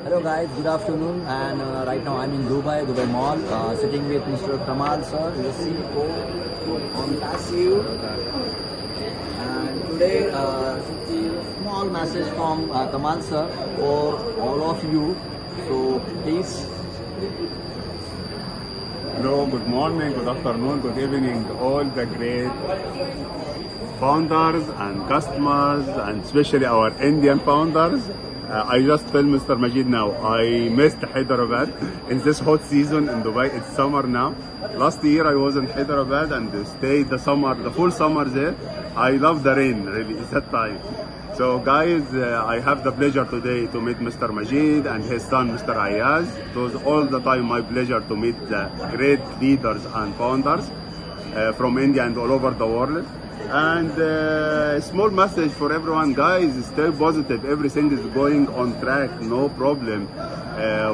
Hello guys, good afternoon, and right now I'm in Dubai Mall, sitting with Mr. Kamal sir, the CEO on Passive. And today, small message from Kamal sir for all of you. So please. Hello, good morning, good afternoon, good evening, all the great founders and customers, and especially our Indian founders. I just tell Mr. Majid now, I missed Hyderabad in this hot season in Dubai. It's summer now. Last year I was in Hyderabad and stayed the full summer there. I love the rain, really, it's that time. So guys, I have the pleasure today to meet Mr. Majid and his son Mr. Ayaz. It was all the time my pleasure to meet the great leaders and founders from India and all over the world. And a small message for everyone, guys, stay positive. Everything is going on track, no problem.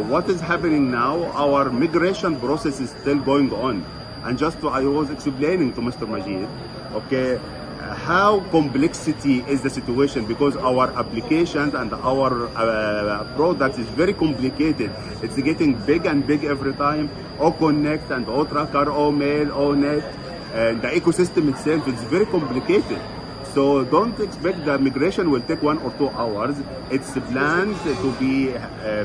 What is happening now, our migration process is still going on. And I was explaining to Mr. Majid, okay, how complexity is the situation, because our applications and our product is very complicated. It's getting big and big every time. O-Connect and O-Tracker, O-Mail, O-Net. The ecosystem itself is very complicated. So don't expect the migration will take 1 or 2 hours. It's planned to be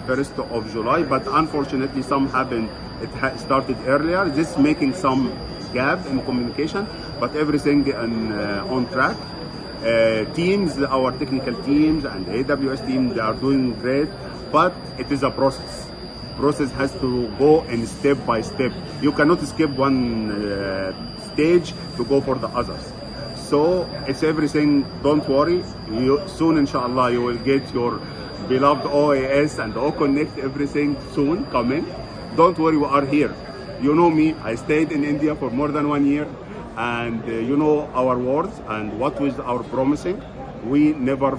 1st of July, but unfortunately some happened. It started earlier. This is making some gap in communication, but everything on track. Teams, our technical teams and AWS team, they are doing great, but it is a process. Process has to go in step by step. You cannot skip one stage to go for the others. So it's everything. Don't worry. Soon, inshallah, you will get your beloved OAS and O-Connect. Everything soon coming. Don't worry, we are here. You know me. I stayed in India for more than 1 year, and you know our words and what was our promising. We never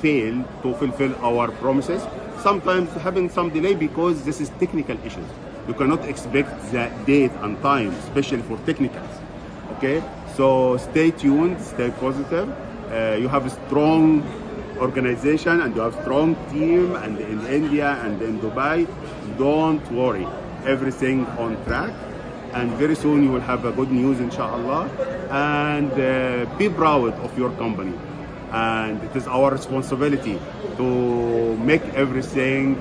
fail to fulfill our promises. Sometimes having some delay because this is technical issues. You cannot expect the date and time, especially for technicals. Okay, so stay tuned, stay positive. You have a strong organization and you have strong team, and in India and in Dubai. Don't worry, everything on track, and very soon you will have a good news, inshallah. And be proud of your company. And it is our responsibility to make everything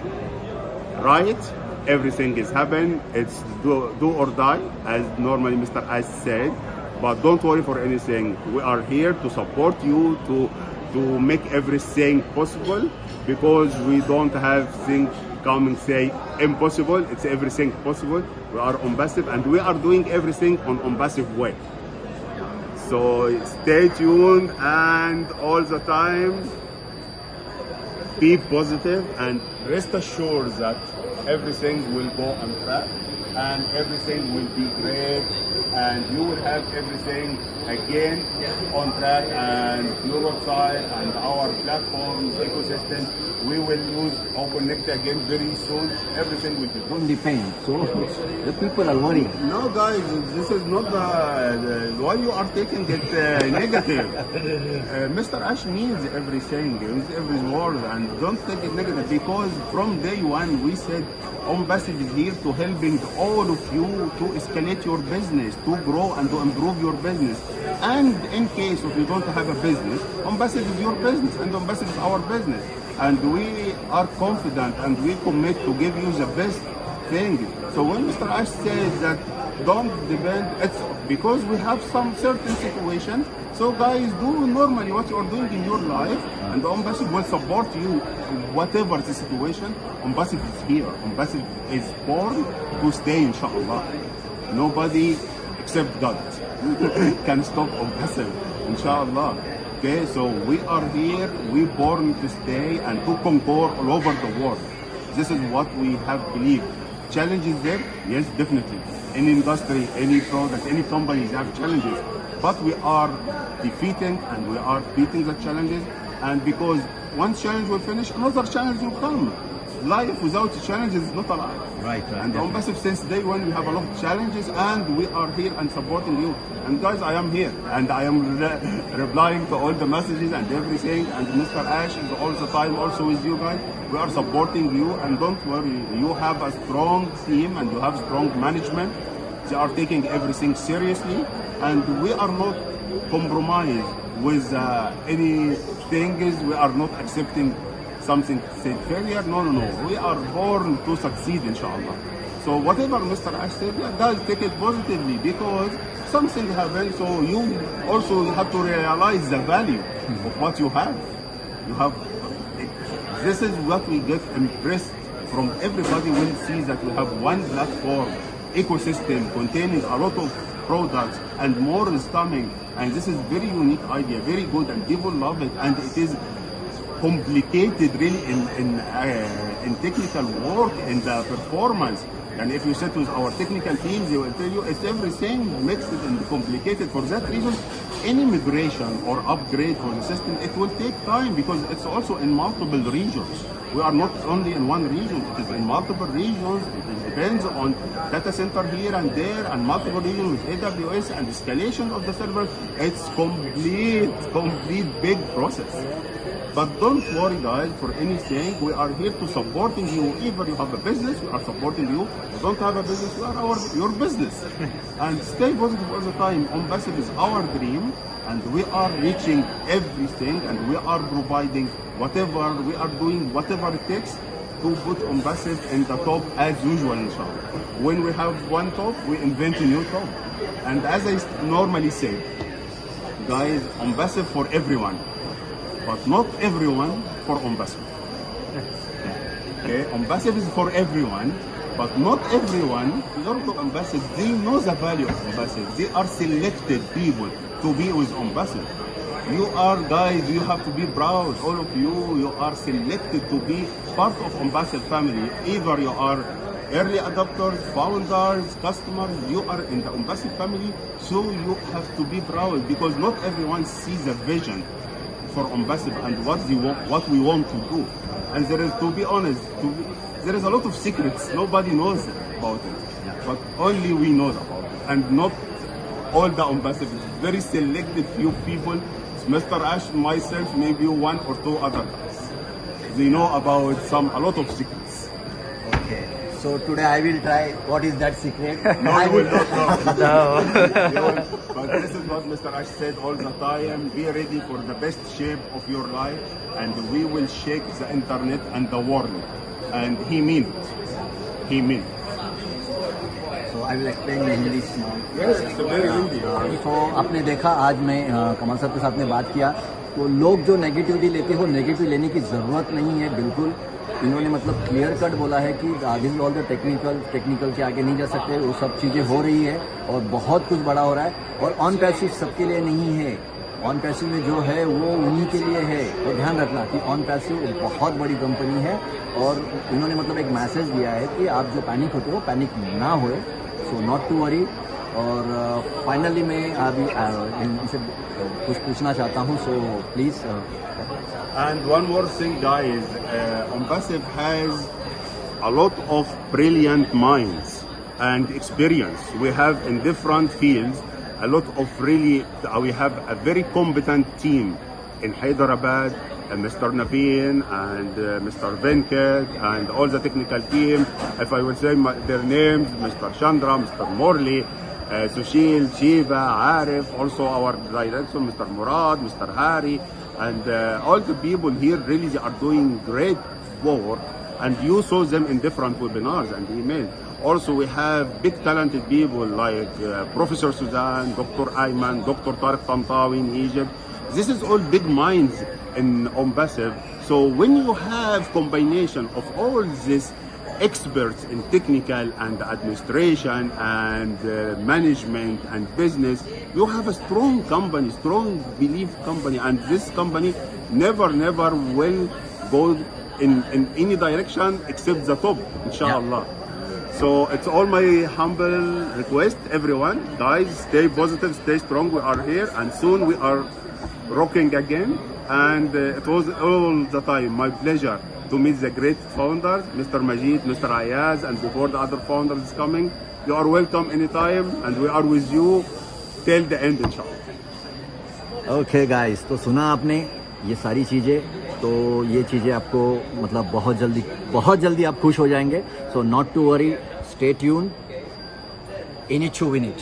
right. Everything is happening. It's do or die, as normally Mr. As said. But don't worry for anything. We are here to support you, to make everything possible, because we don't have things come and say impossible. It's everything possible. We are on passive, and we are doing everything on passive way. So stay tuned, and all the time be positive, and rest assured that everything will go on track and everything will be great, and you will have everything again on track, and your website and our platforms ecosystem, we will use O-Connect again very soon. Everything will be good. Don't depend. So the people are worried. No, guys, this is not why you are taking it negative. Mr. Ash means everything, every word, and don't take it negative, because from day one we said OnPassive is here to helping all of you to escalate your business, to grow and to improve your business. And in case if you don't have a business, OnPassive is your business and OnPassive is our business. And we are confident and we commit to give you the best thing. So when Mr. Ash says that don't depend, it's because we have some certain situation. So guys, do normally what you are doing in your life, and OnPassive will support you whatever the situation. OnPassive is here. OnPassive is born to stay, inshallah. Nobody except God can stop OnPassive, inshallah. Okay, so we are here, we born to stay and to conquer all over the world. This is what we have believed. Challenges there? Yes, definitely. Any industry, any product, any companies have challenges. But we are defeating and we are beating the challenges. And because one challenge will finish, another challenge will come. life without challenges is not alive. Right, right, And on Passive, since day one, we have a lot of challenges, and we are here and supporting you. And guys, I am here, and I am replying to all the messages and everything. And Mr. Ash is all the time also with you guys. We are supporting you, and don't worry, you have a strong team and you have strong management. They are taking everything seriously, and we are not compromised with any things. We are not accepting something said failure. No. We are born to succeed, inshallah. So whatever Mr. Ash said, yeah, guys, take it positively because something happened. So you also have to realize the value of what you have. You have. This is what we get impressed from everybody when we see that we have one platform, ecosystem containing a lot of products and more is coming. And this is very unique idea, very good, and people love it. And it is complicated really in technical work, in the performance. And if you sit with our technical teams, they will tell you it's everything mixed and complicated. For that reason, any migration or upgrade for the system, it will take time because it's also in multiple regions. We are not only in one region, it is in multiple regions. It depends on data center here and there and multiple regions with AWS and escalation of the server. It's complete big process. But don't worry guys for anything. We are here to supporting you. Either you have a business, we are supporting you. You don't have a business, we are your business. And stay positive all the time. OnPassive is our dream and we are reaching everything and we are providing whatever, we are doing whatever it takes to put OnPassive in the top as usual, inshallah. When we have one top, we invent a new top. And as I normally say, guys, OnPassive for everyone. But not everyone for OnPassive. Okay, OnPassive is for everyone, but not everyone learn to OnPassive. They know the value of OnPassive. They are selected people to be with OnPassive. You are guys, you have to be proud. All of you, you are selected to be part of OnPassive family. Either you are early adopters, founders, customers, you are in the OnPassive family. So you have to be proud because not everyone sees the vision for OnPassive and what we want to do. And there is, to be honest, there is a lot of secrets. Nobody knows about it, but only we know about it. And not all the OnPassive. Very selected few people. It's Mr. Ash, myself, maybe one or two other guys. They know about a lot of secrets. Okay. So today I will try. What is that secret? No, I you will not know. No. But this is what Mr. Ash said all the time. Be ready for the best shape of your life, and we will shake the internet and the world. And he meant it. He meant it. So I will explain in English now. Yes, it's very Hindi. तो आपने देखा आज मैं कमल साहब के साथ में बात किया तो लोग जो नेगेटिविटी लेते हो नेगेटिव लेने की ज़रूरत नहीं है बिल्कुल. इन्होंने मतलब क्लियर कट बोला है कि this is all the technical के आगे नहीं जा सकते. वो सब चीज़ें हो रही है और बहुत कुछ बड़ा हो रहा है. और OnPassive सबके लिए नहीं है. OnPassive में जो है वो उन्हीं के लिए है. तो ध्यान रखना कि OnPassive एक बहुत बड़ी कंपनी है और इन्होंने मतलब एक मैसेज दिया है कि आप जो पैनिक होते हो पैनिक ना होए. So not to worry. और फाइनली मैं अभी इनसे कुछ पूछना चाहता हूँ. So please. And one more thing, guys, OnPassive has a lot of brilliant minds and experience. We have in different fields a lot of we have a very competent team in Hyderabad, Mr. Naveen and Mr. Venkat and all the technical team. If I will say their names, Mr. Chandra, Mr. Morley, Sushil, Shiva, Arif, also our director, Mr. Murad, Mr. Hari, and all the people here really they are doing great work, and you saw them in different webinars and emails. Also, we have big talented people like Professor Suzanne, Dr. Ayman, Dr. Tariq Tantawi in Egypt. This is all big minds in OnPassive. So when you have combination of all these experts in technical and administration and management and business, you have a strong company, strong belief company, and this company never will go in any direction except the top, inshallah. So it's all my humble request, everyone. Guys, stay positive, stay strong. We are here, and soon we are rocking again. And it was all the time my pleasure to meet the great founders, Mr. Majid, Mr. Ayaz, and before the other founders is coming. You are welcome anytime, and we are with you till the end, inshallah. Okay guys, तो सुना आपने ये सारी चीज़ें, तो ये चीज़ें आपको मतलब बहुत जल्दी आप खुश हो जाएंगे. So not to worry, stay tune, in it to win it.